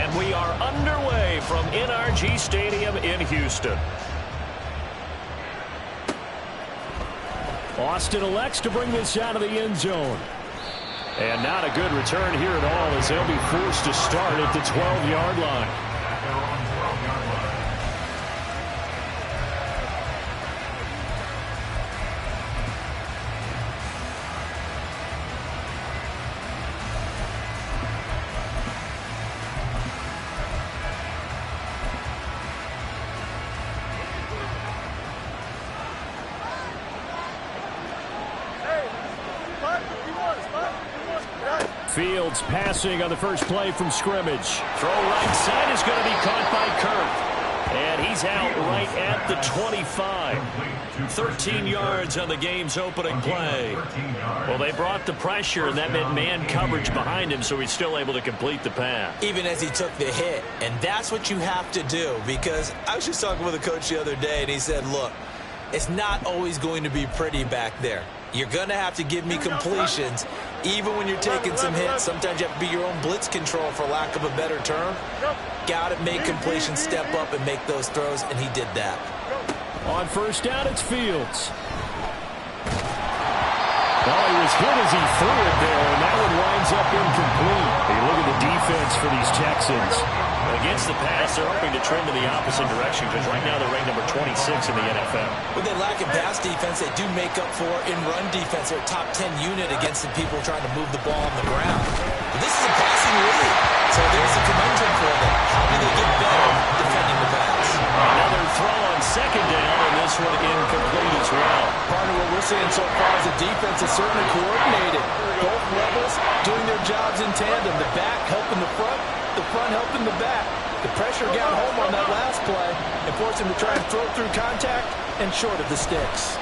And we are underway from NRG Stadium in Houston. Austin elects to bring this out of the end zone. And not a good return here at all, as they'll be forced to start at the 12-yard line. Fields passing on the first play from scrimmage. Throw right side is going to be caught by Kirk. And he's out right at the 25. 13 yards on the game's opening play. Well, they brought the pressure, and that meant man coverage behind him, so he's still able to complete the pass. Even as he took the hit. And that's what you have to do, because I was just talking with a coach the other day, and he said, look, it's not always going to be pretty back there. You're going to have to give me completions, even when you're taking some hits. Sometimes you have to be your own blitz control, for lack of a better term. Got to make completions, step up, and make those throws, and he did that. On first down, it's Fields. Well, he was hit as he threw it there, and that one winds up incomplete. Hey, look at the defense for these Texans. Against the pass, they're hoping to trend in the opposite direction, because right now they're ranked number 26 in the NFL. When they lack in pass defense, they do make up for in run defense. They're a top 10 unit against the people trying to move the ball on the ground. But this is a passing league, so there's a conundrum for them. How do they get better defending the pass? Another throw on second down, and this one incomplete as well. Part of what we're seeing so far is the defense is certainly coordinated. Both levels doing their jobs in tandem. The back helping the front helping the back. The pressure got home on that last play and forced him to try and throw through contact and short of the sticks.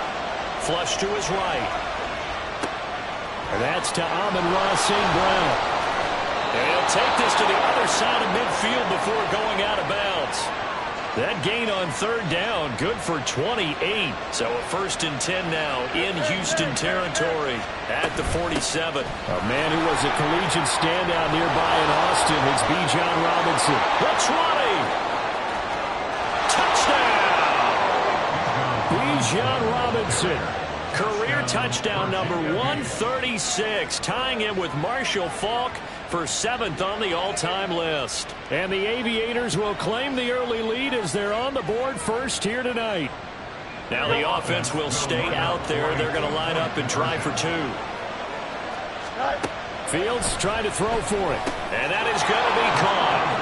Flush to his right. And that's to Amon-Ra St. Brown. And he'll take this to the other side of midfield before going out of bounds. That gain on third down, good for 28. So a 1st and 10 now in Houston territory at the 47. A man who was a collegiate standout nearby in Austin. It's Bijan Robinson. The 20. Touchdown! Bijan Robinson. Career touchdown number 136, tying him with Marshall Faulk for 7th on the all-time list. And the Aviators will claim the early lead as they're on the board first here tonight. Now the offense will stay out there. They're going to line up and try for 2. Fields trying to throw for it. And that is going to be caught.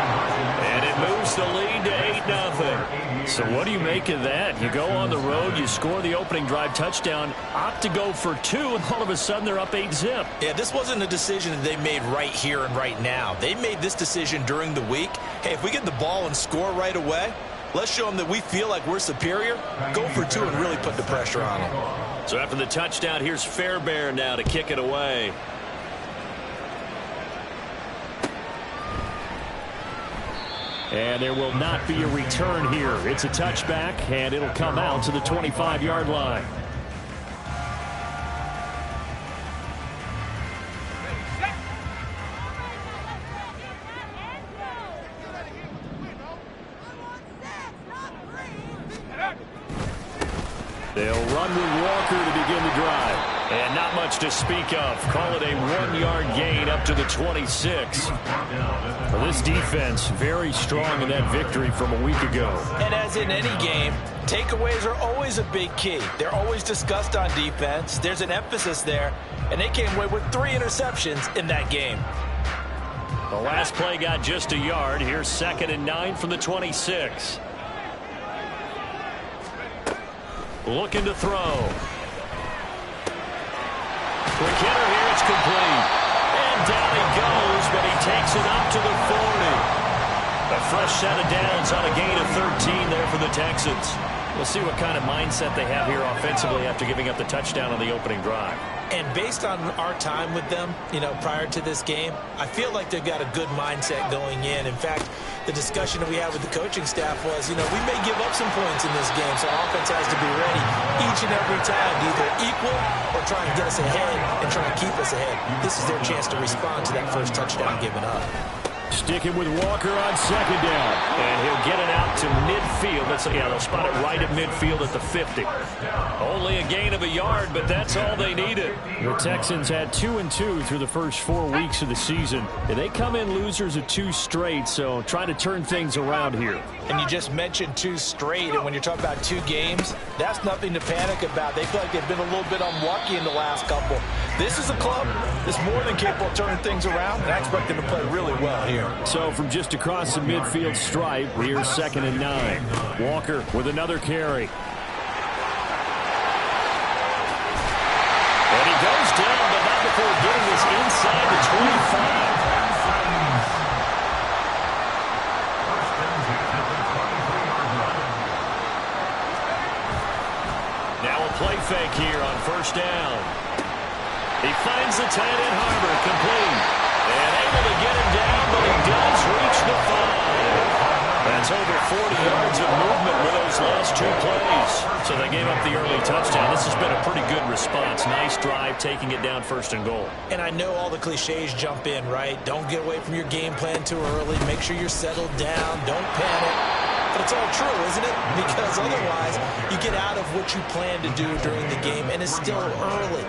And it moves the lead to 8-0. So what do you make of that? You go on the road, you score the opening drive touchdown, opt to go for 2, and all of a sudden they're up 8-zip. Yeah, this wasn't a decision that they made right here and right now. They made this decision during the week. Hey, if we get the ball and score right away, let's show them that we feel like we're superior. Go for 2 and really put the pressure on them. So after the touchdown, here's Fairbairn now to kick it away. And there will not be a return here. It's a touchback, and it'll come out to the 25-yard line. They'll run with Walker to begin the drive. And not much to speak of. Call it a 1-yard gain up to the 26. Well, this defense very strong in that victory from a week ago. And as in any game, takeaways are always a big key. They're always discussed on defense. There's an emphasis there, and they came away with 3 interceptions in that game. The last play got just a yard. Here's 2nd and 9 from the 26. Looking to throw. Quick hitter here, it's complete. And down he goes, but he takes it up to the 40. A fresh set of downs on a gain of 13 there for the Texans. We'll see what kind of mindset they have here offensively after giving up the touchdown on the opening drive. And based on our time with them, prior to this game, I feel like they've got a good mindset going in. In fact, the discussion that we had with the coaching staff was, we may give up some points in this game, so our offense has to be ready each and every time to either equal or try and get us ahead and try and keep us ahead. This is their chance to respond to that first touchdown given up. Sticking with Walker on second down. And he'll get it out to midfield. They'll spot it right at midfield at the 50. Only a gain of a yard, but that's all they needed. The Texans had 2-2 through the first 4 weeks of the season. And they come in losers of 2 straight, so trying to turn things around here. And you just mentioned 2 straight, and when you're talking about 2 games, that's nothing to panic about. They feel like they've been a little bit unlucky in the last couple. This is a club that's more than capable of turning things around, and I expect them to play really well here. So from just across the midfield stripe, here's 2nd and 9. Walker with another carry. And he goes down, but not before getting this inside the 25. Now a play fake here on 1st down. He finds the tight end Harbor, complete. And able to get him down, but he does reach the 5. That's over 40 yards of movement with those last 2 plays. So they gave up the early touchdown. This has been a pretty good response. Nice drive, taking it down 1st and goal. And I know all the cliches jump in, right? Don't get away from your game plan too early. Make sure you're settled down. Don't panic. But it's all true, isn't it? Because otherwise, you get out of what you plan to do during the game, and it's still early.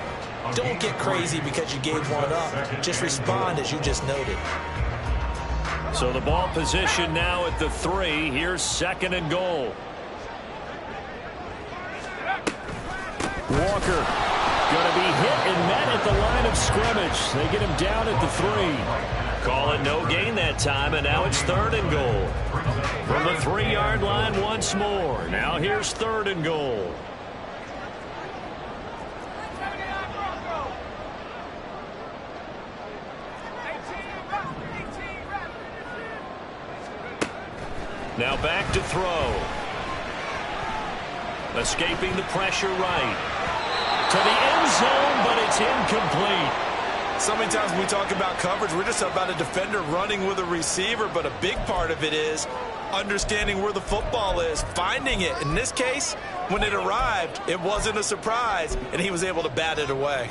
Don't get crazy because you gave one up. Just respond as you just noted. So the ball position now at the 3. Here's 2nd and goal. Walker going to be hit and met at the line of scrimmage. They get him down at the 3. Call it no gain that time, and now it's 3rd and goal. From the 3-yard line once more. Now here's 3rd and goal. Now back to throw. Escaping the pressure right. To the end zone, but it's incomplete. So many times when we talk about coverage, we're just about a defender running with a receiver, but a big part of it is understanding where the football is, finding it. In this case, when it arrived, it wasn't a surprise, and he was able to bat it away.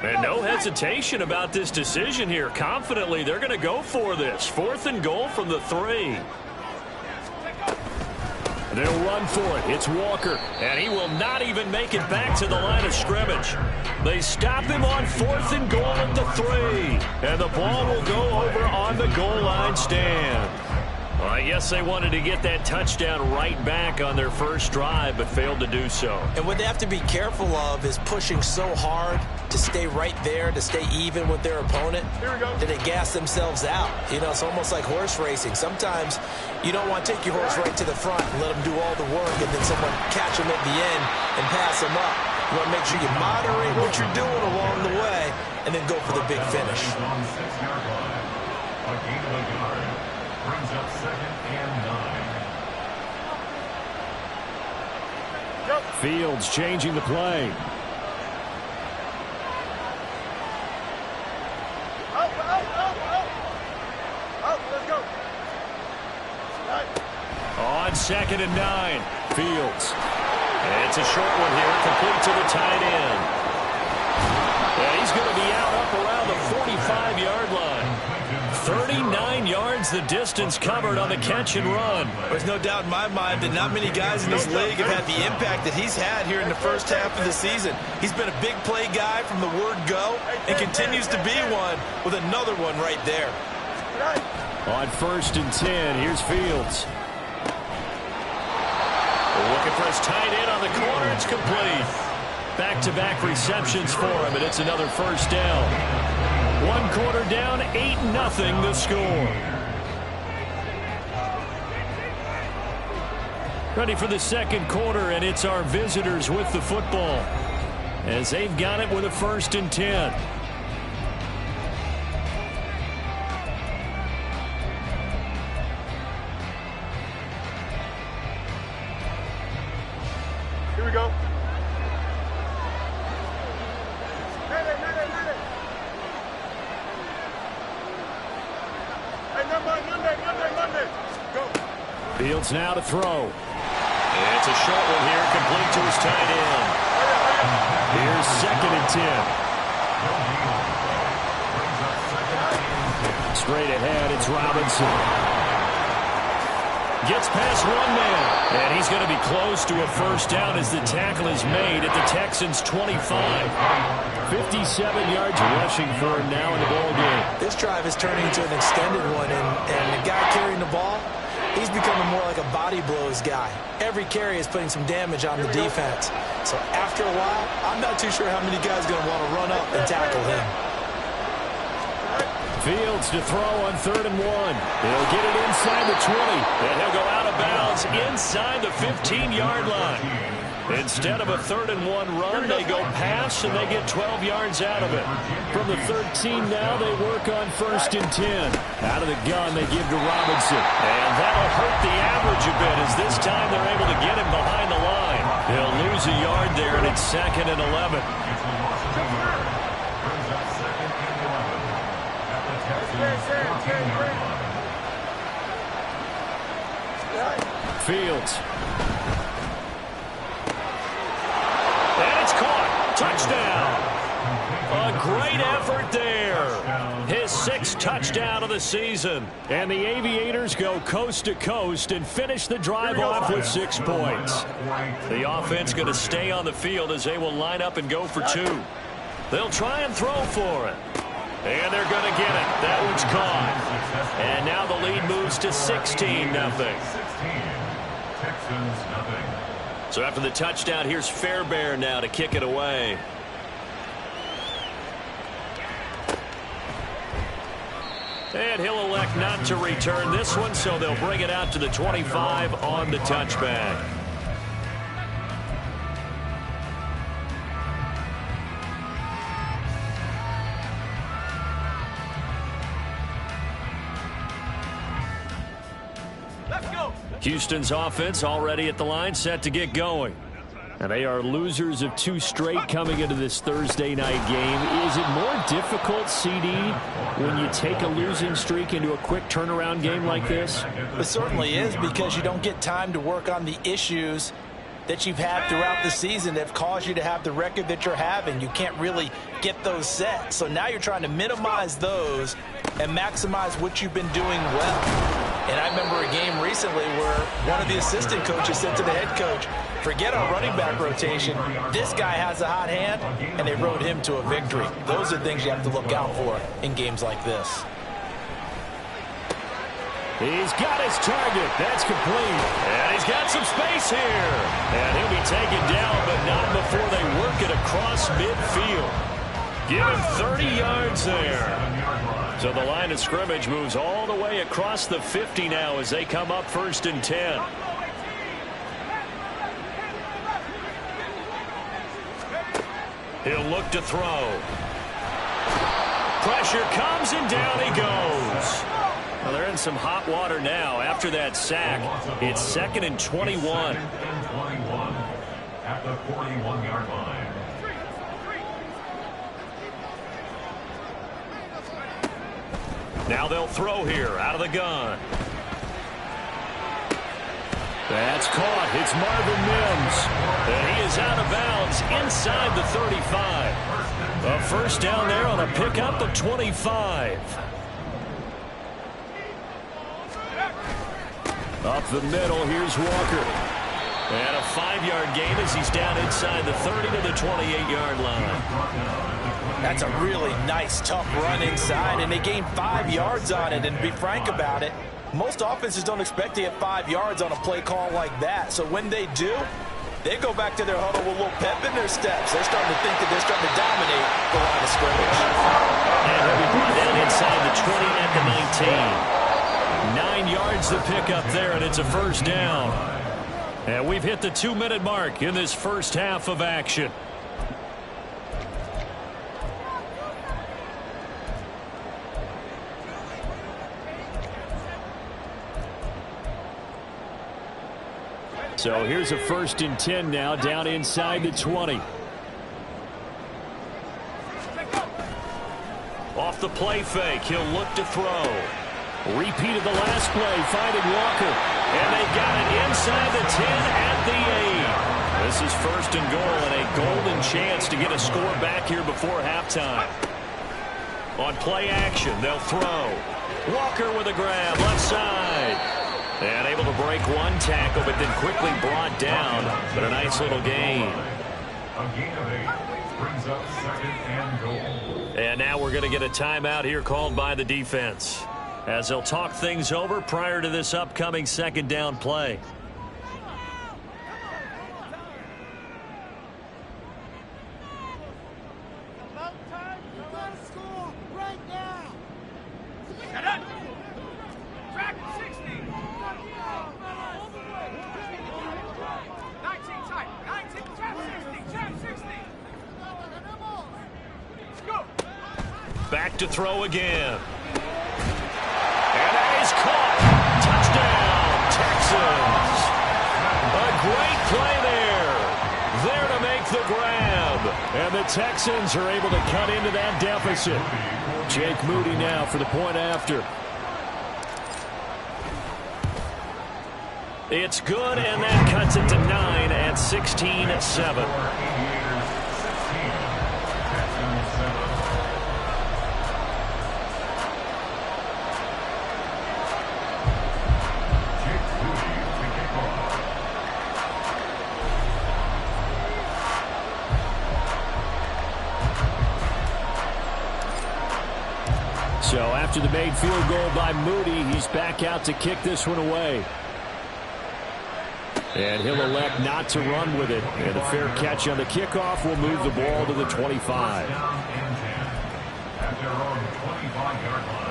And no hesitation about this decision here. Confidently, they're going to go for this. 4th and goal from the 3. They'll run for it. It's Walker. And he will not even make it back to the line of scrimmage. They stop him on 4th and goal at the 3. And the ball will go over on the goal line stand. Well, I guess they wanted to get that touchdown right back on their first drive, but failed to do so. And what they have to be careful of is pushing so hard to stay right there, to stay even with their opponent, that they gas themselves out. You know, it's almost like horse racing. Sometimes you don't want to take your horse right to the front and let them do all the work, and then someone catch them at the end and pass them up. You want to make sure you moderate what you're doing along the way, and then go for the big finish. Brings up 2nd and 9. Fields changing the play. Let's go. On 2nd and 9, Fields. And it's a short one here, complete to the tight end. And he's going to be out up around the 45-yard line. 39 yards the distance covered on the catch and run. There's no doubt in my mind that not many guys in this league have had the impact that he's had here in the first half of the season. He's been a big play guy from the word go and continues to be one with another one right there. On 1st and 10, here's Fields. Looking for his tight end on the corner. It's complete. Back-to-back receptions for him, and it's another 1st down. 1 quarter down, 8-0 the score. Ready for the 2nd quarter, and it's our visitors with the football as they've got it with a 1st and 10. Fields now to throw. It's a short one here, complete to his tight end. Here's 2nd and 10. Straight ahead, it's Robinson. Gets past one man. And he's going to be close to a first down as the tackle is made at the Texans' 25. 57 yards rushing for him now in the ball game. This drive is turning into an extended one, and the guy carrying the ball, he's becoming more like a body blows guy. Every carry is putting some damage on the defense. So after a while, I'm not too sure how many guys are going to want to run up and tackle him. Fields to throw on 3rd and 1. He'll get it inside the 20. And he'll go out of bounds inside the 15-yard line. Instead of a 3rd and 1 run, they go pass, and they get 12 yards out of it. From the 13 now, they work on 1st and 10. Out of the gun, they give to Robinson. And that'll hurt the average a bit, as this time they're able to get him behind the line. He'll lose a yard there, and it's 2nd and 11. Fields. And it's caught. Touchdown. A great effort there. His 6th touchdown of the season. And the Aviators go coast to coast and finish the drive off with 6 points. The offense going to stay on the field as they will line up and go for 2. They'll try and throw for it. And they're going to get it. That one's caught. And now the lead moves to 16-0. So after the touchdown, here's Fairbairn now to kick it away. And he'll elect not to return this one, so they'll bring it out to the 25 on the touchback. Houston's offense already at the line, set to get going. And they are losers of 2 straight coming into this Thursday night game. Is it more difficult, CD, when you take a losing streak into a quick turnaround game like this? It certainly is, because you don't get time to work on the issues that you've had throughout the season that have caused you to have the record that you're having. You can't really get those set. So now you're trying to minimize those and maximize what you've been doing well. And I remember a game recently where one of the assistant coaches said to the head coach, forget our running back rotation. This guy has a hot hand, and they rode him to a victory. Those are things you have to look out for in games like this. He's got his target. That's complete. And he's got some space here. And he'll be taken down, but not before they work it across midfield. Give him 30 yards there. So the line of scrimmage moves all the way across the 50 now as they come up 1st and 10. He'll look to throw. Pressure comes, and down he goes. Well, they're in some hot water now after that sack. It's 2nd and 21. At the 41-yard line. Now they'll throw here out of the gun. That's caught. It's Marvin Mims. And he is out of bounds inside the 35. A first down there on a pickup of 25. Up the middle, here's Walker. And a 5-yard gain as he's down inside the 30 to the 28-yard line. That's a really nice, tough run inside, and they gained 5 yards on it. And to be frank about it, most offenses don't expect to get 5 yards on a play call like that. So when they do, they go back to their huddle with a little pep in their steps. They're starting to think that they're starting to dominate the line of scrimmage. And he'll be brought down inside the 20 at the 19. 9 yards to pick up there, and it's a first down. And we've hit the 2-minute mark in this first half of action. So here's a 1st and 10 now, down inside the 20. Off the play fake, he'll look to throw. Repeat of the last play, finding Walker. And they got it inside the 10 at the 8. This is first and goal and a golden chance to get a score back here before halftime. On play action, they'll throw. Walker with a grab, left side. And able to break one tackle, but then quickly brought down. But a nice little gain. A gain of 8 brings up second and goal. And now we're going to get a timeout here called by the defense, as they'll talk things over prior to this upcoming second down play. Back to throw again. And that is caught. Touchdown, Texans. A great play there. There to make the grab. And the Texans are able to cut into that deficit. Jake Moody now for the point after. It's good, and that cuts it to 9 at 16-7. So after the made field goal by Moody, he's back out to kick this one away. And he'll elect not to run with it. And a fair catch on the kickoff will move the ball to the 25. At their own 25-yard line.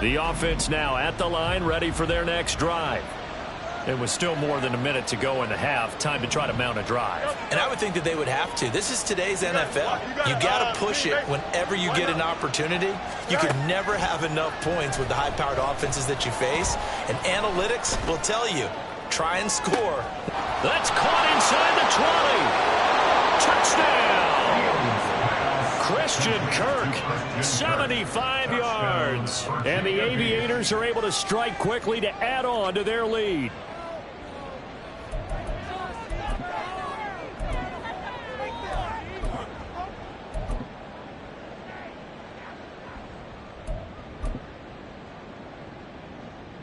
The offense now at the line, ready for their next drive. And with still more than a minute to go in the half, time to try to mount a drive. And I would think that they would have to. This is today's NFL. You got to push it whenever you get an opportunity. You could never have enough points with the high-powered offenses that you face. And analytics will tell you, try and score. That's caught inside the 20. Touchdown! Christian Kirk, 75 yards. And the Aviators are able to strike quickly to add on to their lead.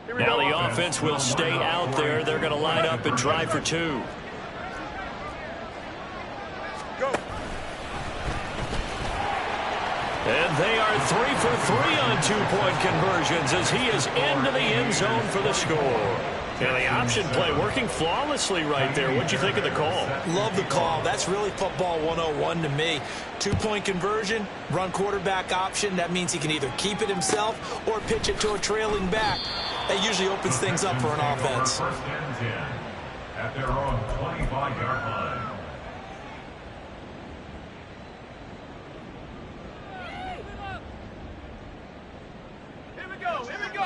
Now the offense will stay out there. They're going to line up and try for 2. And they are 3 for 3 on 2-point conversions as he is into the end zone for the score. And the option play working flawlessly right there. What'd you think of the call? Love the call. That's really football 101 to me. 2-point conversion, run quarterback option. That means he can either keep it himself or pitch it to a trailing back. That usually opens things up for an offense. First and 10 at their own 25-yard line.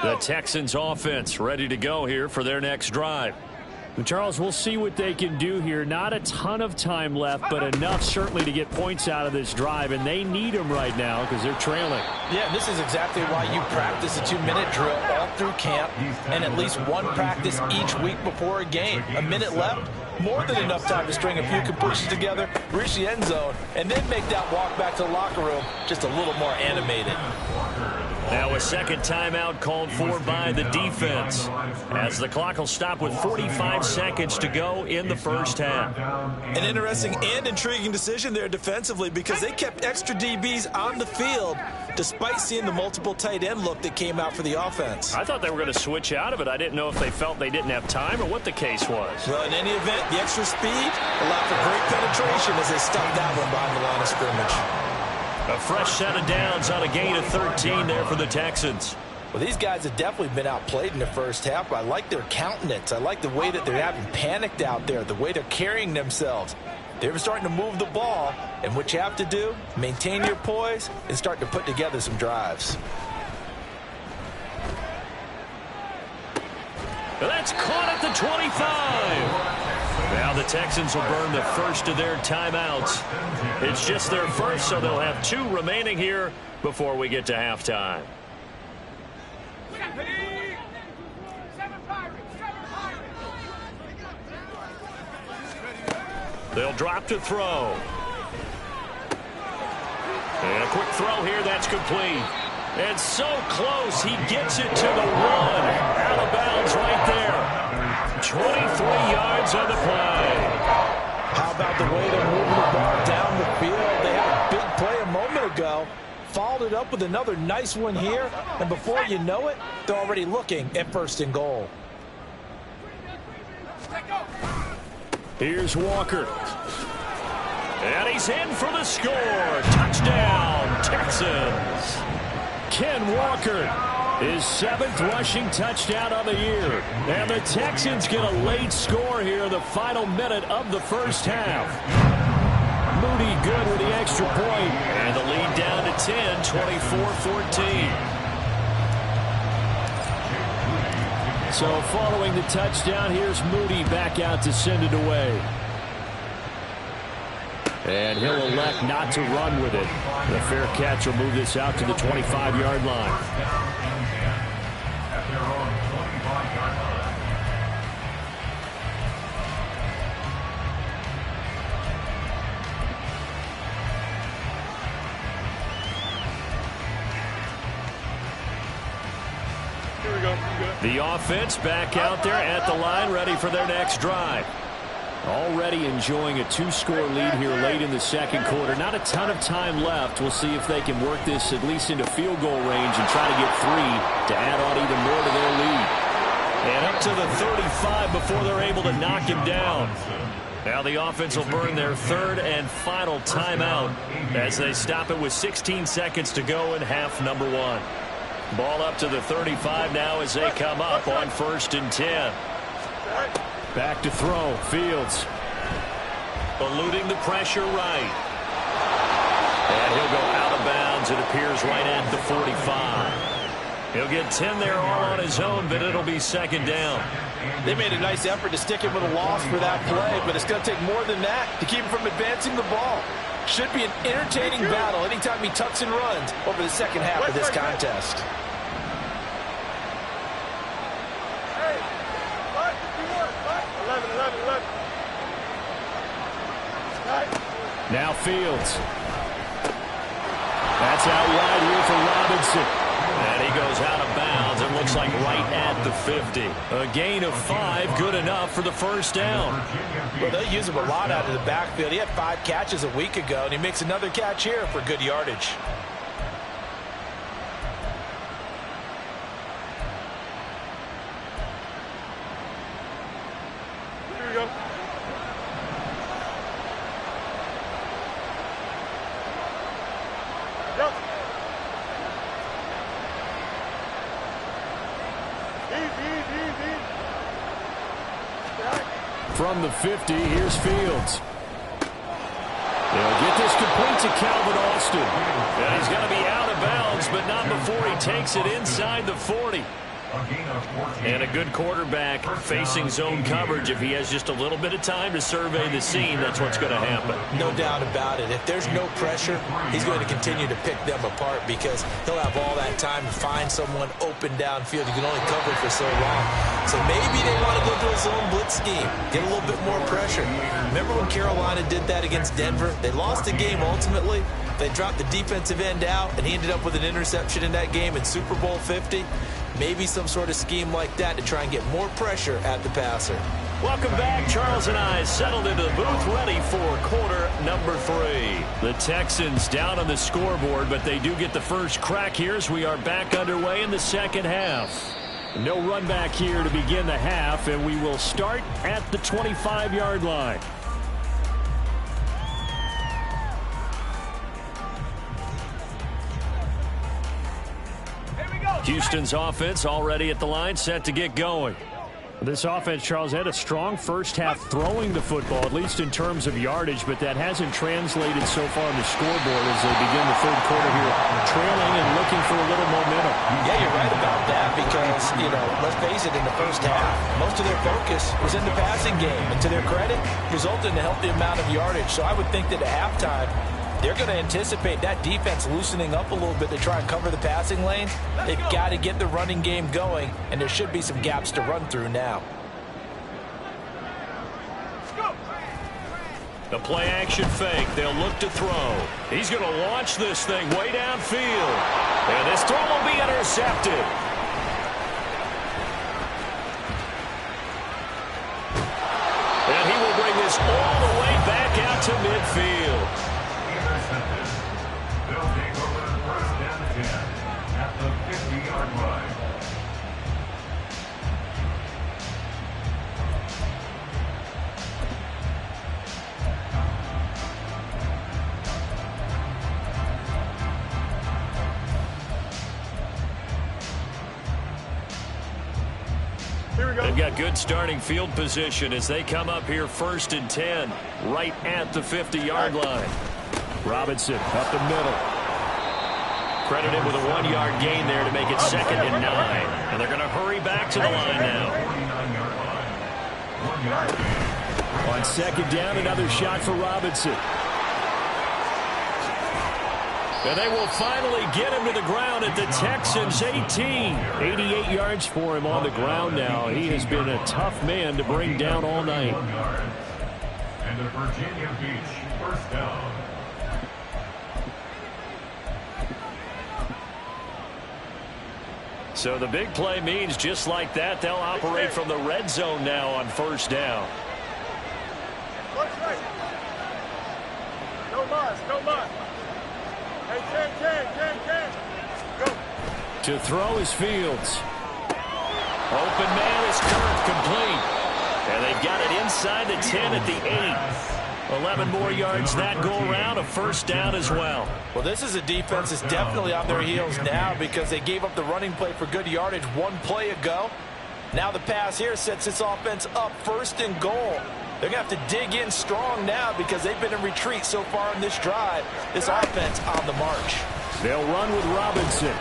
The Texans offense ready to go here for their next drive. And Charles, we'll see what they can do here. Not a ton of time left, but enough certainly to get points out of this drive, and they need them right now because they're trailing. Yeah, this is exactly why you practice a 2-minute drill all through camp and at least one practice each week before a game. A minute left, more than enough time to string a few completions together, reach the end zone, and then make that walk back to the locker room just a little more animated. Now a second timeout called for by the defense, as the clock will stop with 45 seconds to go in the first half. An interesting and intriguing decision there defensively because they kept extra DBs on the field despite seeing the multiple tight end look that came out for the offense. I thought they were going to switch out of it. I didn't know if they felt they didn't have time or what the case was. Well, in any event, the extra speed allowed for great penetration as they stuffed that one behind the line of scrimmage. A fresh set of downs on a gain of 13 there for the Texans. Well, these guys have definitely been outplayed in the first half, but I like their countenance. I like the way that they're having panicked out there, the way they're carrying themselves. They're starting to move the ball, and what you have to do, maintain your poise and start to put together some drives. That's caught at the 25. Now the Texans will burn the first of their timeouts. It's just their first, so they'll have 2 remaining here before we get to halftime. They'll drop to throw. And a quick throw here, that's complete. And so close, he gets it to the 1. Out of bounds right there. 23 yards on the play. How about the way they're moving the ball down the field? They had a big play a moment ago. Followed it up with another nice one here. And before you know it, they're already looking at 1st and goal. Here's Walker. And he's in for the score. Touchdown, Texans. Ken Walker, his 7th rushing touchdown of the year. And the Texans get a late score here in the final minute of the first half. Moody good with the extra point. And the lead down to 10, 24-14. So following the touchdown, here's Moody back out to send it away. And he'll elect not to run with it. The fair catch will move this out to the 25-yard line. At their own 25-yard line. Here we go. The offense back out there at the line, ready for their next drive. Already enjoying a 2-score lead here late in the second quarter. Not a ton of time left. We'll see if they can work this at least into field goal range and try to get 3 to add on even more to their lead. And up to the 35 before they're able to knock him down. Now the offense will burn their 3rd and final timeout as they stop it with 16 seconds to go in half number 1. Ball up to the 35 now as they come up on 1st and 10. Back to throw. Fields. Eluding the pressure right. And he'll go out of bounds. It appears right at the 45. He'll get 10 there all on his own, but it'll be 2nd down. They made a nice effort to stick him with a loss for that play, but it's going to take more than that to keep him from advancing the ball. Should be an entertaining battle anytime he tucks and runs over the second half of this contest. Now Fields. That's out wide here for Robinson. And he goes out of bounds. It looks like right at the 50. A gain of 5, good enough for the 1st down. Well, they'll use him a lot out of the backfield. He had 5 catches a week ago, and he makes another catch here for good yardage. Here we go. Go. Easy. From the 50, here's Fields. They'll get this complete to Calvin Austin. And he's going to be out of bounds, but not before he takes it inside the 40. And a good quarterback facing zone coverage. If he has just a little bit of time to survey the scene, that's what's going to happen. No doubt about it. If there's no pressure, he's going to continue to pick them apart because he'll have all that time to find someone open downfield. You can only cover for so long. So maybe they want to go to a zone blitz scheme, get a little bit more pressure. Remember when Carolina did that against Denver? They lost the game ultimately. They dropped the defensive end out, and he ended up with an interception in that game in Super Bowl 50. Maybe some sort of scheme like that to try and get more pressure at the passer. Welcome back. Charles and I settled into the booth ready for quarter number 3. The Texans down on the scoreboard, but they do get the first crack here as we are back underway in the second half. No run back here to begin the half, and we will start at the 25-yard line. Houston's offense already at the line, set to get going. This offense, Charles, had a strong first half throwing the football, at least in terms of yardage, but that hasn't translated so far on the scoreboard as they begin the third quarter here, trailing and looking for a little momentum. Yeah, you're right about that because, let's face it, in the first half, most of their focus was in the passing game. And to their credit, resulted in a healthy amount of yardage. So I would think that at halftime, they're going to anticipate that defense loosening up a little bit to try and cover the passing lanes. They've got to get the running game going, and there should be some gaps to run through now. The play action fake. They'll look to throw. He's going to launch this thing way downfield. And this throw will be intercepted. And he will bring this all the way back out to midfield. They'll take over first and 10 at the 50-yard line. They've got good starting field position as they come up here first and 10 right at the 50-yard line. Robinson up the middle. Credited with a 1-yard gain there to make it 2nd and 9. And they're going to hurry back to the line now. On 2nd down, another shot for Robinson. And they will finally get him to the ground at the Texans' 18. 88 yards for him on the ground now. He has been a tough man to bring down all night. And the Virginia Beach first down. So the big play means just like that, they'll operate from the red zone now on first down. No mas, no mas. Hey, Ken. Go. To throw is Fields. Open man is Kirk, complete. And they've got it inside the 10 at the 8. 11 more yards that go around, a first down as well. Well, this is a defense that's definitely on their heels now because they gave up the running play for good yardage one play ago. Now the pass here sets this offense up 1st and goal. They're going to have to dig in strong now because they've been in retreat so far in this drive. This offense on the march. They'll run with Robinson.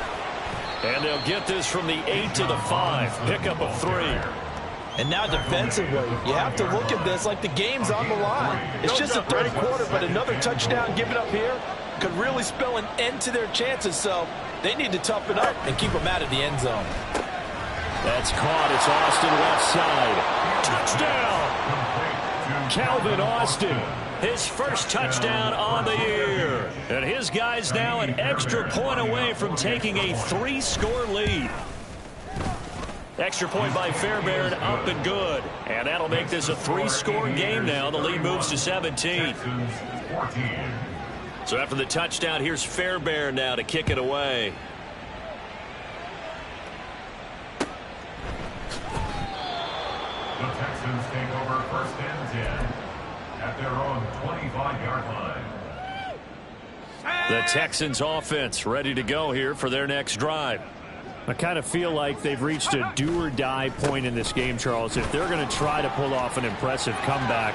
And they'll get this from the 8 to the 5. Pickup of 3. And now defensively, you have to look at this like the game's on the line. It's just the third quarter, but another touchdown given up here could really spell an end to their chances. So they need to toughen up and keep them out of the end zone. That's caught. It's Austin left side. Touchdown! Calvin Austin. His first touchdown on the year. And his guys now an extra point away from taking a 3-score lead. Extra point by Fairbairn, up and good. And that'll make this a 3-score game now. The lead moves to 17. So after the touchdown, here's Fairbairn now to kick it away. The Texans take over first and 10 at their own 25-yard line. The Texans offense ready to go here for their next drive. I kind of feel like they've reached a do-or-die point in this game, Charles. If they're going to try to pull off an impressive comeback,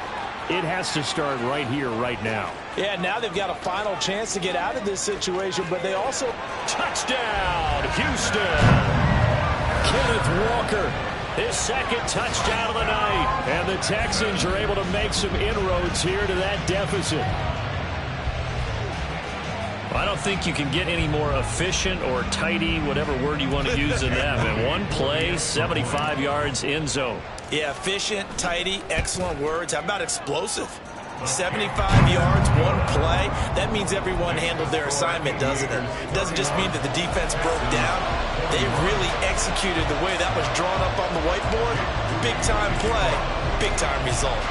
it has to start right here, right now. Yeah, now they've got a final chance to get out of this situation, but they also... Touchdown, Houston! Kenneth Walker, his 2nd touchdown of the night. And the Texans are able to make some inroads here to that deficit. I don't think you can get any more efficient or tidy, whatever word you want to use in that. And one play, 75 yards, end zone. Yeah, efficient, tidy, excellent words. How about explosive? 75 yards, one play. That means everyone handled their assignment, doesn't it? It doesn't just mean that the defense broke down. They really executed the way that was drawn up on the whiteboard. Big-time play, big-time result.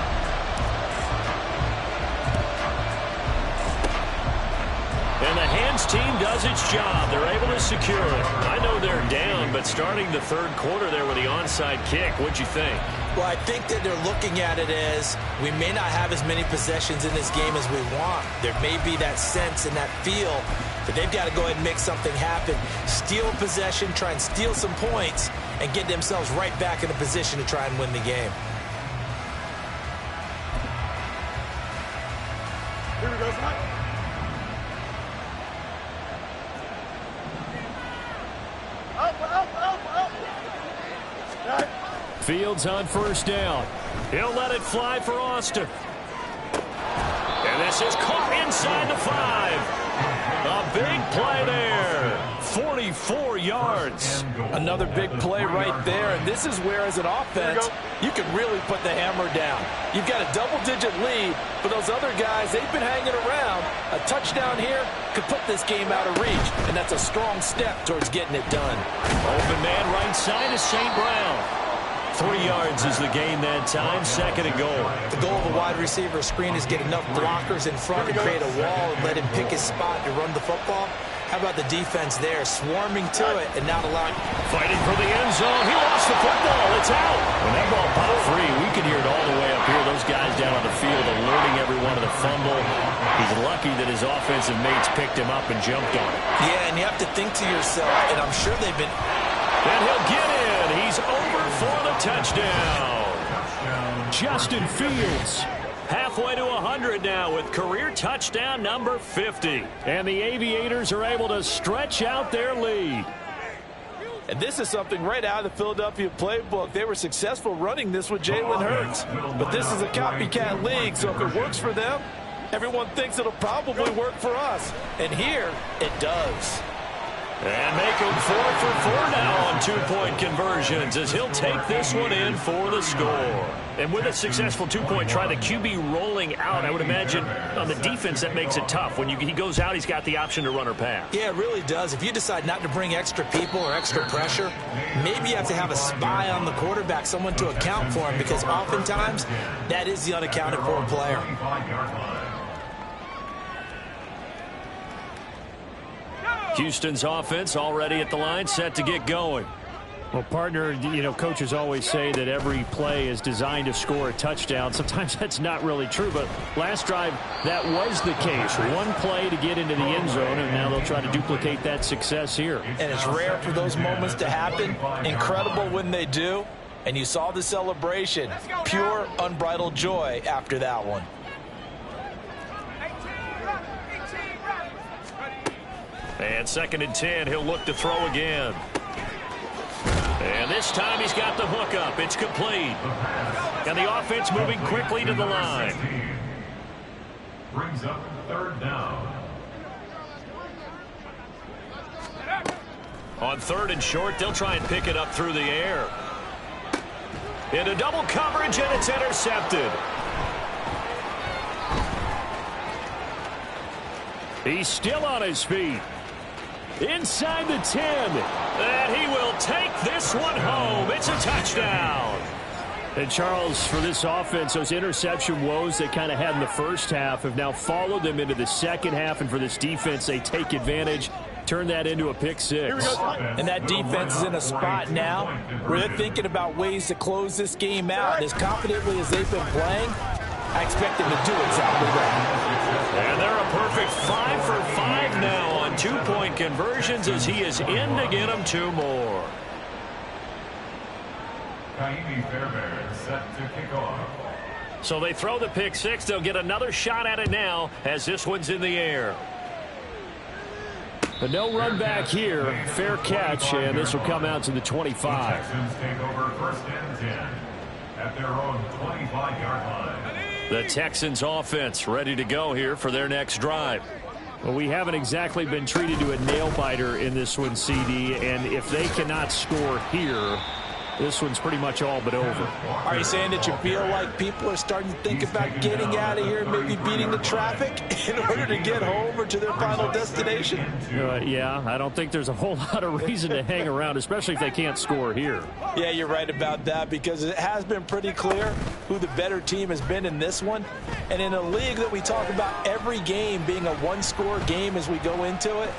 And the hands team does its job. They're able to secure it. I know they're down, but starting the third quarter there with the onside kick, what'd you think? Well, I think that they're looking at it as we may not have as many possessions in this game as we want. There may be that sense and that feel that they've got to go ahead and make something happen. Steal a possession, try and steal some points, and get themselves right back in a position to try and win the game. Here we go, son. Up. Fields on first down. He'll let it fly for Austin. And this is caught inside the 5. A big play there. 44 yards. Another big play right there. And this is where, as an offense, you can really put the hammer down. You've got a double-digit lead. For those other guys, they've been hanging around. A touchdown here could put this game out of reach. And that's a strong step towards getting it done. Open man right side is St. Brown. 3 yards is the gain that time. 2nd and goal. The goal of a wide receiver screen is get enough blockers in front and create a wall and let him pick his spot to run the football. How about the defense there, swarming to it and not allowing... Fighting for the end zone. He lost the football. It's out. When that ball popped free, we could hear it all the way up here. Those guys down on the field alerting everyone of the fumble. He's lucky that his offensive mates picked him up and jumped on it. Yeah, and you have to think to yourself, and I'm sure they've been... And he'll get in. He's over for the touchdown. Justin Fields. Halfway to 100 now with career touchdown number 50. And the Aviators are able to stretch out their lead. And this is something right out of the Philadelphia playbook. They were successful running this with Jalen Hurts. But this is a copycat league, so if it works for them, everyone thinks it'll probably work for us. And here, it does. And make him 4 for 4 now on 2-point conversions as he'll take this one in for the score. And with a successful 2-point try, the QB rolling out, I would imagine on the defense that makes it tough. When he goes out, he's got the option to run or pass. Yeah, it really does. If you decide not to bring extra people or extra pressure, maybe you have to have a spy on the quarterback, someone to account for him, because oftentimes that is the unaccounted for player. Houston's offense already at the line, set to get going. Well, partner, coaches always say that every play is designed to score a touchdown. Sometimes that's not really true, but last drive, that was the case. One play to get into the end zone, and now they'll try to duplicate that success here. And it's rare for those moments to happen. Incredible when they do. And you saw the celebration. Pure, unbridled joy after that one. And 2nd and 10, he'll look to throw again. And this time he's got the hook up. It's complete. And the offense moving quickly to the line. Brings up 3rd down. On 3rd and short, they'll try and pick it up through the air. Into double coverage, and it's intercepted. He's still on his feet. Inside the 10. And he will take this one home. It's a touchdown. And Charles, for this offense, those interception woes they kind of had in the first half have now followed them into the second half. And for this defense, they take advantage, turn that into a pick 6. And that defense is in a spot now where they're thinking about ways to close this game out. And as confidently as they've been playing, I expect them to do exactly that. And they're a perfect 5 for 5 now on 2-point conversions as he is in to get them 2 more. Kaimi Fairbairn set to kick off. So they throw the pick 6. They'll get another shot at it now as this one's in the air. But no run back here. Fair catch, and this will come out to the 25. The Texans take over 1st and 10 at their own 25-yard line. The Texans offense ready to go here for their next drive. Well, we haven't exactly been treated to a nail-biter in this one, CD, and if they cannot score here, this one's pretty much all but over. Are you saying that you feel like people are starting to think about getting out of here and maybe beating the traffic in order to get home or to their final destination? Yeah, I don't think there's a whole lot of reason to hang around, especially if they can't score here. Yeah, you're right about that, because it has been pretty clear who the better team has been in this one. And in a league that we talk about every game being a one-score game as we go into it,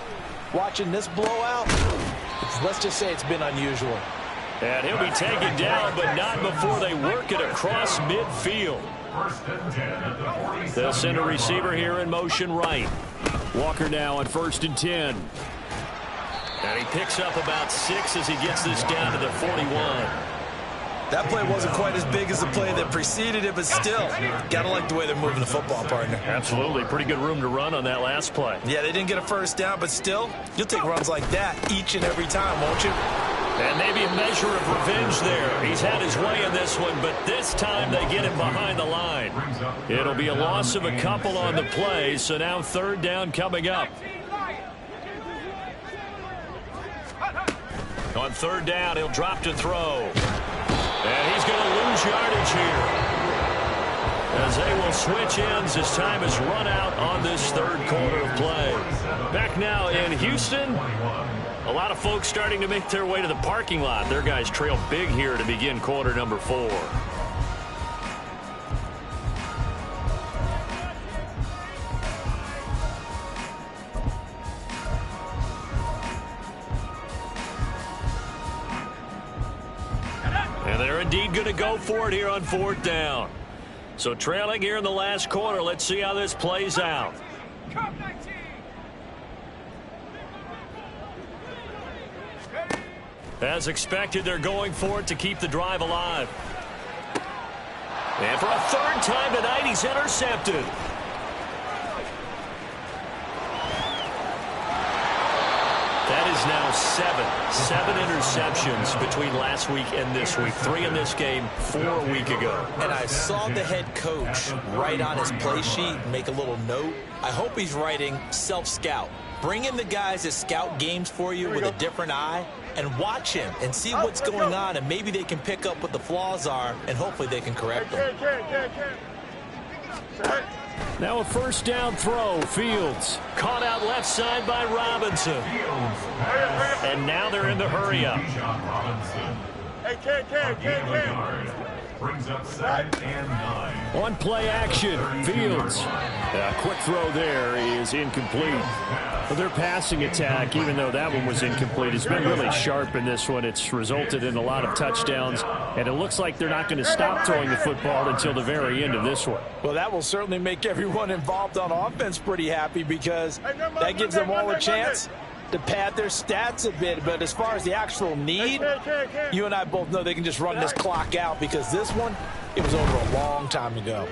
watching this blowout, let's just say it's been unusual. And he'll be taken down, but not before they work it across midfield. 1st and 10 at the 47. They'll send a receiver here in motion right. Walker now on 1st and 10. And he picks up about 6 as he gets this down to the 41. That play wasn't quite as big as the play that preceded it, but still, gotta like the way they're moving the football, partner. Absolutely. Pretty good room to run on that last play. Yeah, they didn't get a first down, but still, you'll take runs like that each and every time, won't you? And maybe a measure of revenge there. He's had his way in this one, but this time they get him behind the line. It'll be a loss of a couple on the play, so now 3rd down coming up. On 3rd down, he'll drop to throw. And he's going to lose yardage here, as they will switch ends as time has run out on this 3rd quarter of play. Back now in Houston, a lot of folks starting to make their way to the parking lot. Their guys trail big here to begin quarter number 4. And they're indeed going to go for it here on 4th down. So trailing here in the last quarter. Let's see how this plays out. As expected, they're going for it to keep the drive alive. And for a 3rd time tonight, he's intercepted. That is now 7 interceptions between last week and this week. 3 in this game, 4 a week ago. And I saw the head coach write on his play sheet, make a little note. I hope he's writing self-scout. Bring in the guys that scout games for you with a different eye and watch him and see what's going on, and maybe they can pick up what the flaws are, and hopefully they can correct them. Now a 1st down throw. Fields caught out left side by Robinson. And now they're in the hurry up. Brings up 2nd and 9. On play action, Fields. A quick throw there is incomplete. But their passing attack, even though that one was incomplete, has been really sharp in this one. It's resulted in a lot of touchdowns, and it looks like they're not going to stop throwing the football until the very end of this one. Well, that will certainly make everyone involved on offense pretty happy, because that gives them all a chance to pad their stats a bit. But as far as the actual need, you and I both know they can just run this clock out, because this one, it was over a long time ago.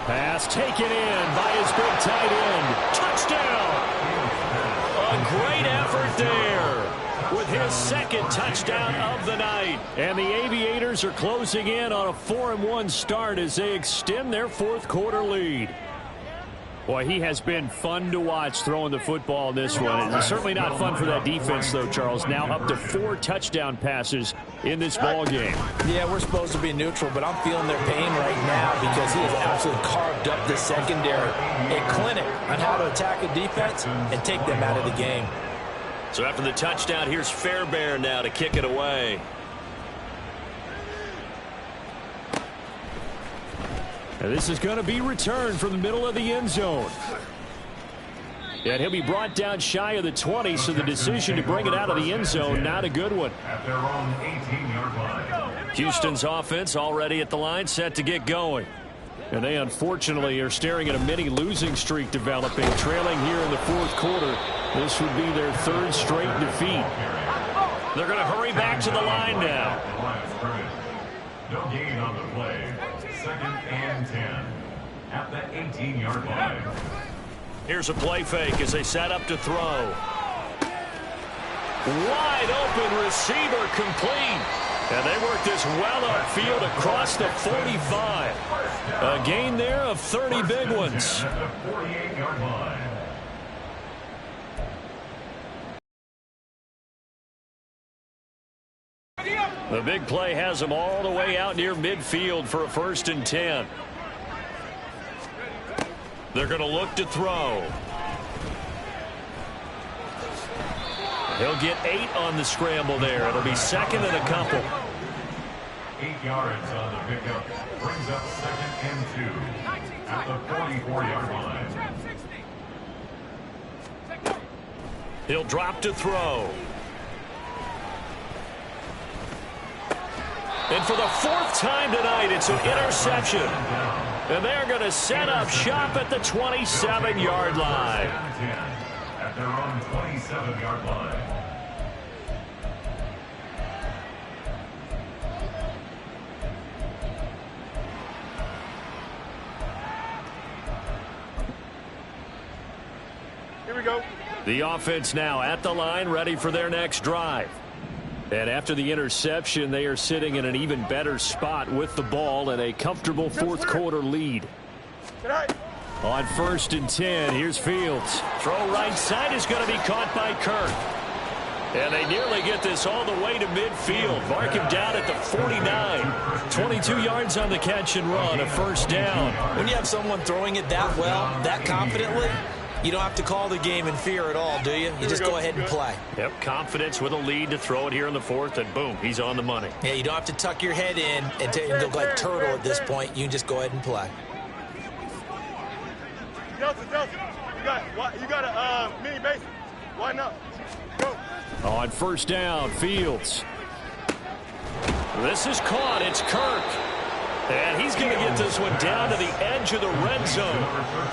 Pass taken in by his big tight end. Touchdown! A great effort there with his 2nd touchdown of the night. And the Aviators are closing in on a 4-1 start as they extend their 4th quarter lead. Boy, he has been fun to watch throwing the football in this one. It's certainly not fun for that defense, though, Charles. Now up to 4 touchdown passes in this ball game. Yeah, we're supposed to be neutral, but I'm feeling their pain right now, because he has absolutely carved up the secondary. A clinic on how to attack a defense and take them out of the game. So after the touchdown, here's Fairbairn now to kick it away. And this is going to be returned from the middle of the end zone. And he'll be brought down shy of the 20, so the decision to bring it out of the end zone, not a good one. At their own 18-yard line. Houston's offense already at the line, set to get going. And they unfortunately are staring at a mini losing streak developing, trailing here in the 4th quarter. This would be their 3rd straight defeat. They're going to hurry back to the line now. No gain on the play. 2nd and 10 at the 18-yard line. Here's a play fake as they set up to throw. Wide open receiver complete. And they work this well upfield across the 45. A gain there of 30 big ones. At the 48-yard line. The big play has them all the way out near midfield for a 1st and 10. They're going to look to throw. He'll get 8 on the scramble there. It'll be 2nd and a couple. 8 yards on the pickup. Brings up 2nd and 2 at the 44-yard line. He'll drop to throw. And for the 4th time tonight, it's an interception. And they're going to set up shop at the 27-yard line. at their own 27-yard line. Here we go. The offense now at the line, ready for their next drive. And after the interception, they are sitting in an even better spot with the ball and a comfortable fourth quarter lead. On 1st and 10, here's Fields. Throw right side is going to be caught by Kirk. And they nearly get this all the way to midfield. Mark him down at the 49. 22 yards on the catch and run, a first down. When you have someone throwing it that well, that confidently, you don't have to call the game in fear at all, do you? You just go ahead and play. Yep, confidence with a lead to throw it here in the fourth, and boom, he's on the money. Yeah, you don't have to tuck your head in and look like turtle at this point. You can just go ahead and play. Delta, you got a mini base. Why not? Go. On 1st down, Fields. This is caught. It's Kirk. And he's going to get this one down to the edge of the red zone.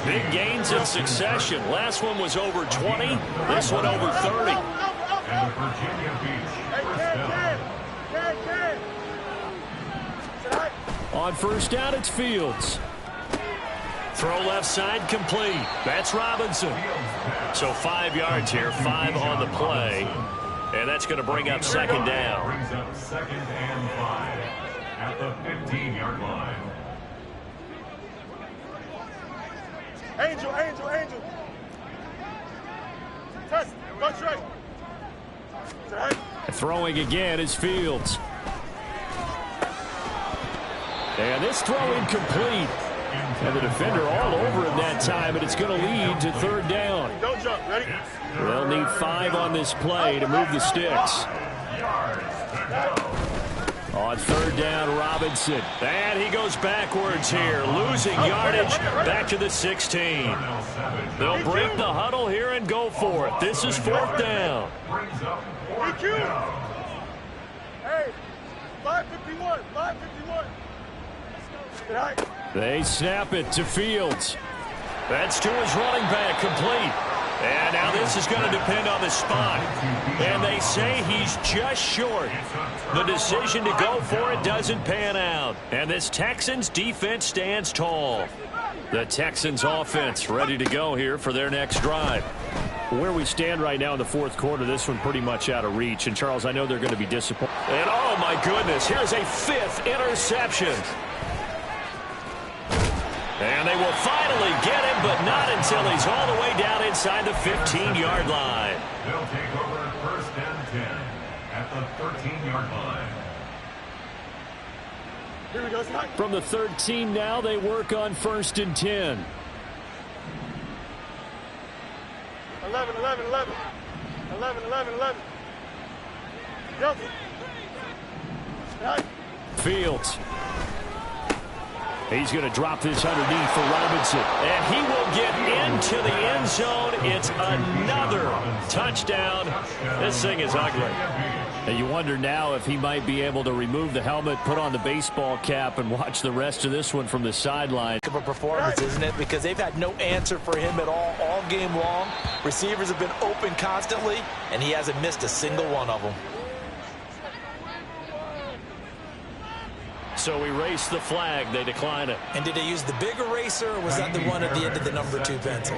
Big gains in succession. Last one was over 20. This one over 30. And the Virginia Beach first down. On 1st down, it's Fields. Throw left side complete. That's Robinson. So 5 yards here, 5 on the play. And that's going to bring up 2nd down. Brings up 2nd and 5 at the 15-yard line. Angel. Test. Go straight. Throwing again is Fields. And this throw incomplete. And the defender all over him that time, and it's going to lead to 3rd down. Don't jump. Ready? They'll need 5 on this play to move the sticks. On 3rd down, Robinson. And he goes backwards here, losing yardage back to the 16. They'll break the huddle here and go for it. This is 4th down. EQ. Hey, 551. They snap it to Fields. That's to his running back, complete. And now this is going to depend on the spot. And they say he's just short. The decision to go for it doesn't pan out. And this Texans defense stands tall. The Texans offense ready to go here for their next drive. Where we stand right now in the fourth quarter, this one pretty much out of reach. And, Charles, I know they're going to be disappointed. And, oh, my goodness, here's a 5th interception. And they will finally get him, but not until he's all the way down inside the 15-yard line. They'll take over at 1st and 10 at the 13-yard line. Here we go. From the 13 now, they work on 1st and 10. 11. Delta. Fields. He's going to drop this underneath for Robinson. And he will get into the end zone. It's another touchdown. This thing is ugly. And you wonder now if he might be able to remove the helmet, put on the baseball cap, and watch the rest of this one from the sideline. Of a performance, isn't it? Because they've had no answer for him at all game long. Receivers have been open constantly, and he hasn't missed a single one of them. So we race the flag. They decline it. And did they use the big eraser, or was that the one at the end of the number 2 pencil?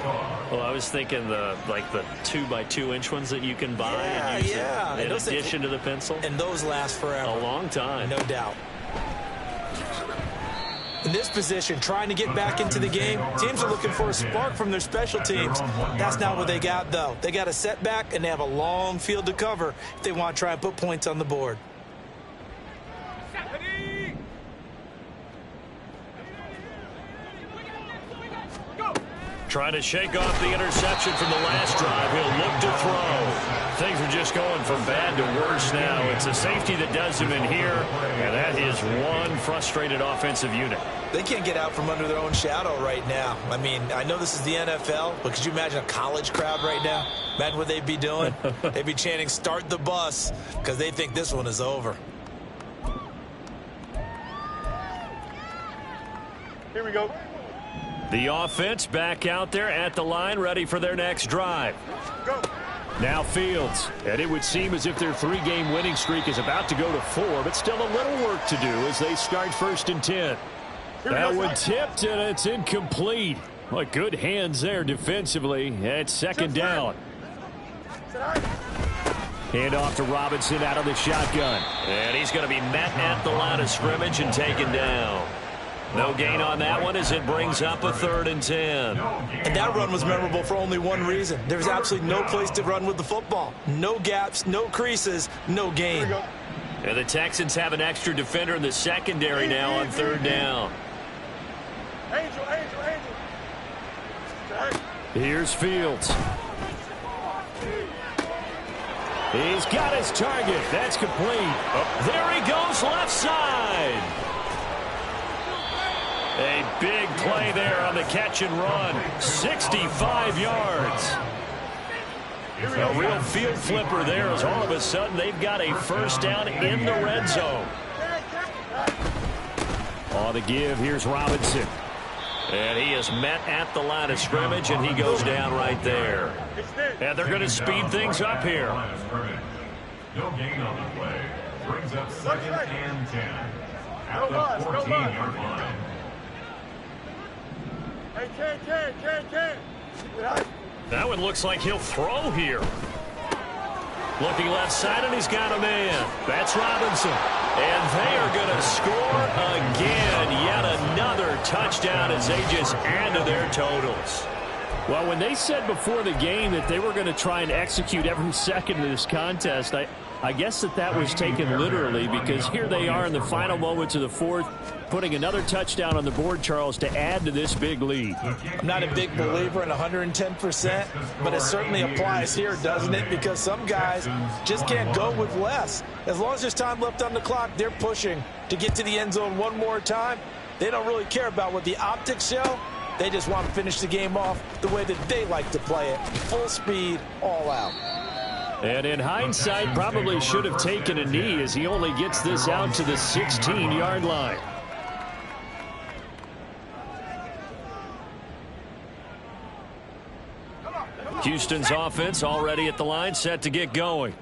Well, I was thinking the 2x2-inch ones that you can buy and use in addition to the pencil. And those last forever. A long time. No doubt. In this position, trying to get back into the game, teams are looking for a spark from their special teams. That's not what they got, though. They got a setback, and they have a long field to cover if they want to try and put points on the board. Trying to shake off the interception from the last drive. He'll look to throw. Things are just going from bad to worse now. It's a safety that does him in here, and that is one frustrated offensive unit. They can't get out from under their own shadow right now. I mean, I know this is the NFL, but could you imagine a college crowd right now? Imagine what they'd be doing. They'd be chanting, "Start the bus," because they think this one is over. Here we go. The offense back out there at the line, ready for their next drive. Go. Now Fields, and it would seem as if their 3-game winning streak is about to go to 4, but still a little work to do as they start 1st and 10. That one tipped, and it's incomplete. Well, good hands there defensively at 2nd down. Hand off to Robinson out of the shotgun. And he's going to be met at the line of scrimmage and taken down. No gain on that one as it brings up a 3rd and 10. And that run was memorable for only one reason. There's absolutely no place to run with the football. No gaps, no creases, no gain. And the Texans have an extra defender in the secondary now on 3rd down. Angel. Here's Fields. He's got his target. That's complete. Oh, there he goes, left side. A big play there on the catch and run. 65 yards. A real field flipper there as all of a sudden they've got a 1st down in the red zone. On the give, here's Robinson. And he is met at the line of scrimmage, and he goes down right there. And they're going to speed things up here. No gain on the play. Brings up 2nd and 10 at the 14-yard line. Hey, Ken. That one looks like he'll throw here. Looking left side, and he's got a man. That's Robinson. And they are going to score again. Yet another touchdown as they just add to their totals. Well, when they said before the game that they were going to try and execute every second of this contest, I guess that was taken literally, because here they are in the final moments of the 4th, putting another touchdown on the board, Charles, to add to this big lead. I'm not a big believer in 110%, but it certainly applies here, doesn't it? Because some guys just can't go with less. As long as there's time left on the clock, they're pushing to get to the end zone one more time. They don't really care about what the optics show. They just want to finish the game off the way that they like to play it. Full speed, all out. And in hindsight, probably should have taken a knee as he only gets this out to the 16-yard line. Houston's offense already at the line, set to get going.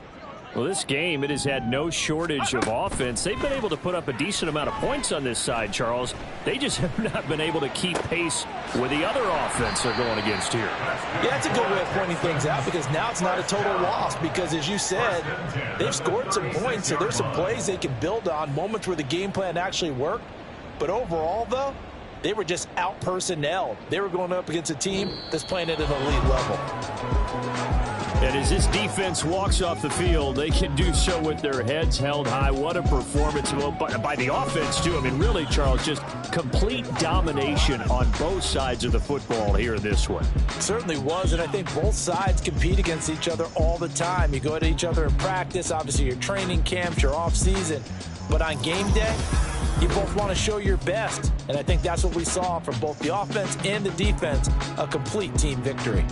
Well, this game, it has had no shortage of offense. They've been able to put up a decent amount of points on this side, Charles. They just have not been able to keep pace with the other offense they're going against here. Yeah, that's a good way of pointing things out, because now it's not a total loss, because as you said, they've scored some points, so there's some plays they can build on, moments where the game plan actually worked. But overall, though, they were just out-personnelled. They were going up against a team that's playing at an elite level. And as this defense walks off the field, they can do so with their heads held high. What a performance by the offense, too. I mean, really, Charles, just complete domination on both sides of the football here in this one. It certainly was, and I think both sides compete against each other all the time. You go at each other in practice, obviously your training camps, your off-season. But on game day, you both want to show your best. And I think that's what we saw from both the offense and the defense, a complete team victory.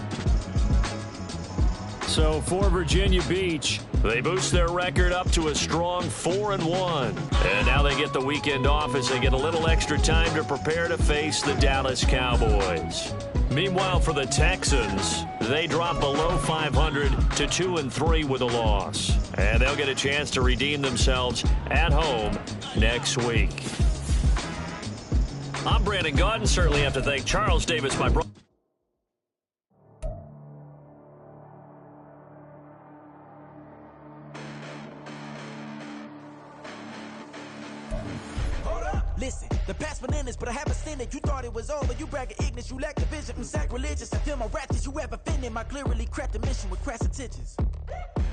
So for Virginia Beach, they boost their record up to a strong 4-1. And now they get the weekend off as they get a little extra time to prepare to face the Dallas Cowboys. Meanwhile, for the Texans, they drop below 500 to 2-3 with a loss. And they'll get a chance to redeem themselves at home next week. I'm Brandon Gaudin. Certainly have to thank Charles Davis, my brother. Listen, the past bananas, but I haven't seen it. You thought it was over, you bragging ignorance, you lack the vision from sacrilegious. I feel my ratchets, you have offended my clearly crafted mission with crass intentions.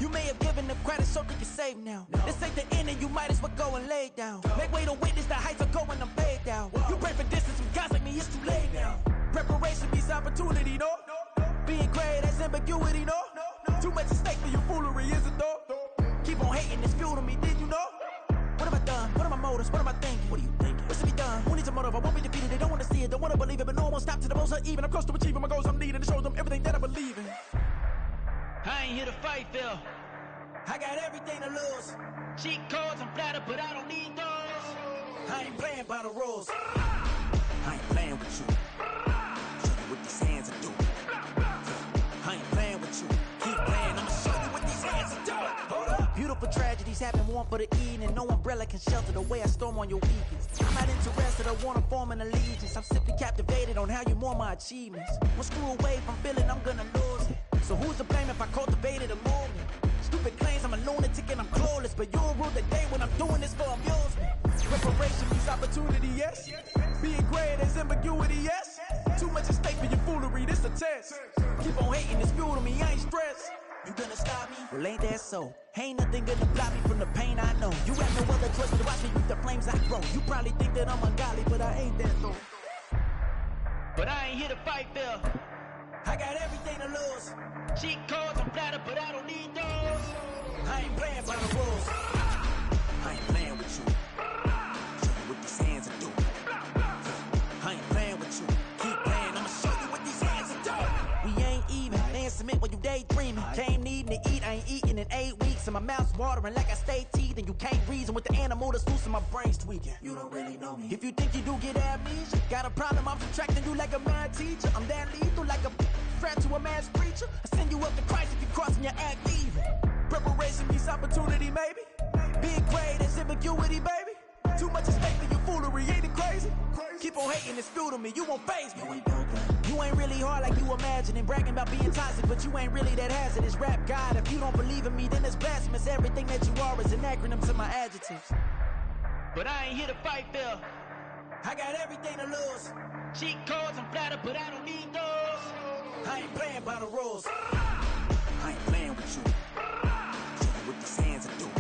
You may have given them credit so they can save now. This ain't the end and you might as well go and lay down. Make way to witness the heights are going, I'm paid down. You pray for distance with guys like me, it's too late now. Preparation beats opportunity, no? Being great, that's ambiguity, no? Too much at stake for your foolery, is it though? Keep on hating, it's fuel to me, did you know? What have I done? What are my motives? What am I thinking? What are you thinking? What should be done? Who needs a motive? I won't be defeated. They don't want to see it, don't want to believe it, but no one won't stop to the most uneven. I'm close to achieving my goals. I'm needing to show them everything that I believe in. I ain't here to fight, Phil. I got everything to lose. Cheat codes, I'm flattered, but I don't need those. I ain't playing by the rules. I ain't playing with you. Show you what these hands are doing. I ain't playing with you. Keep playing, I'ma show for tragedies happen, one for the evening. No umbrella can shelter the way I storm on your weekends. I'm not interested, I wanna form an allegiance. I'm simply captivated on how you more my achievements. One screw away from feeling I'm gonna lose it. So who's to blame if I cultivated a movement? Stupid claims I'm a lunatic and I'm clueless, but you'll rule the day when I'm doing this for amusement. Preparation means opportunity, yes. Being great, there's ambiguity, yes. Too much at stake for your foolery, this a test. Keep on hating, it's fuel to me, I ain't stressed. You gonna stop me? Well, ain't that so? Ain't nothing gonna block me from the pain I know. You have no other choice but to watch me with the flames I grow. You probably think that I'm ungodly, but I ain't that though. But I ain't here to fight fair. I got everything to lose. Cheat codes, I'm flattered, but I don't need those. I ain't playing by the rules. I ain't playing with you. Show you what these hands are doing. I ain't playing with you. Keep playing, I'ma show you what these hands are doing. We ain't even. Laying cement while you daydreaming. Came needing to eat, I ain't eating in 8 weeks. And my mouth's watering like I stay teeth. And you can't reason with the animal that's loose and my brain's tweaking. You don't really know me. If you think you do get amnesia, got a problem, I'm subtracting you like a mad teacher. I'm that lethal like a threat to a mass preacher. I send you up to Christ if you crossing your act evil. Preparation means opportunity, maybe. Being great is ambiguity, baby. Too much at stake for your foolery, ain't it crazy? Keep on hating, it's fuel to me, you won't faze me. You ain't really hard like you imagining. Bragging about being toxic, but you ain't really that hazardous. Rap God, if you don't believe in me, then it's blasphemous. Everything that you are is an acronym to my adjectives. But I ain't here to fight fair. I got everything to lose. Cheat codes, I'm flattered, but I don't need those. I ain't playing by the rules. I ain't playing with you. Show you what these hands are doing.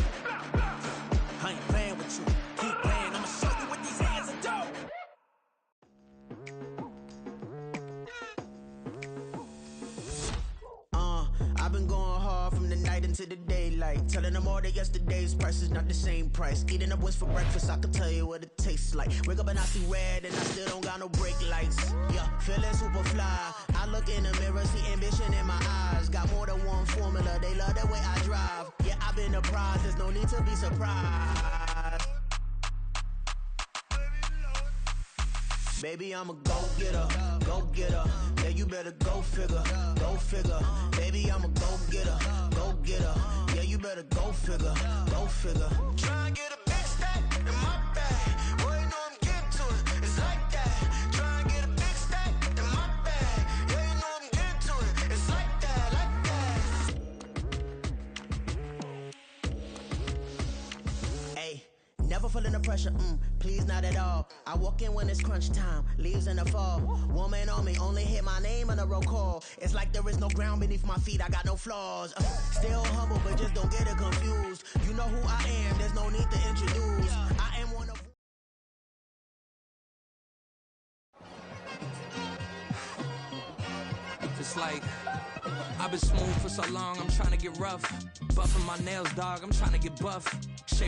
I ain't playing with you. Keep playing, I'ma show you what these hands are doing. I've been going hard from the night into the daylight. Telling them all that yesterday's price is not the same price. Eating up what's for breakfast, I can tell you what it tastes like. Wake up and I see red and I still don't got no brake lights. Yeah, feeling super fly. I look in the mirror, see ambition in my eyes. Got more than one formula, they love the way I drive. Yeah, I've been a prize, there's no need to be surprised. Baby, I'm a go-getter, go-getter. Yeah, you better go figure, go figure. Baby, I'm a go-getter, go-getter. Yeah, you better go figure, go figure. Try and get a big stack in my bag. Boy, you know I'm getting to it, it's like that. Try and get a big stack in my bag. Yeah, you know I'm getting to it, it's like that, like that. Hey. Never feeling the pressure, please not at all. I walk in when it's crunch time, leaves in the fall. Woman on me, only hit my name on a roll call. It's like there is no ground beneath my feet, I got no flaws. Still humble, but just don't get it confused. You know who I am, there's no need to introduce. I am one of... It's like, I've been smooth for so long, I'm trying to get rough. Buffing my nails, dog, I'm trying to get buff.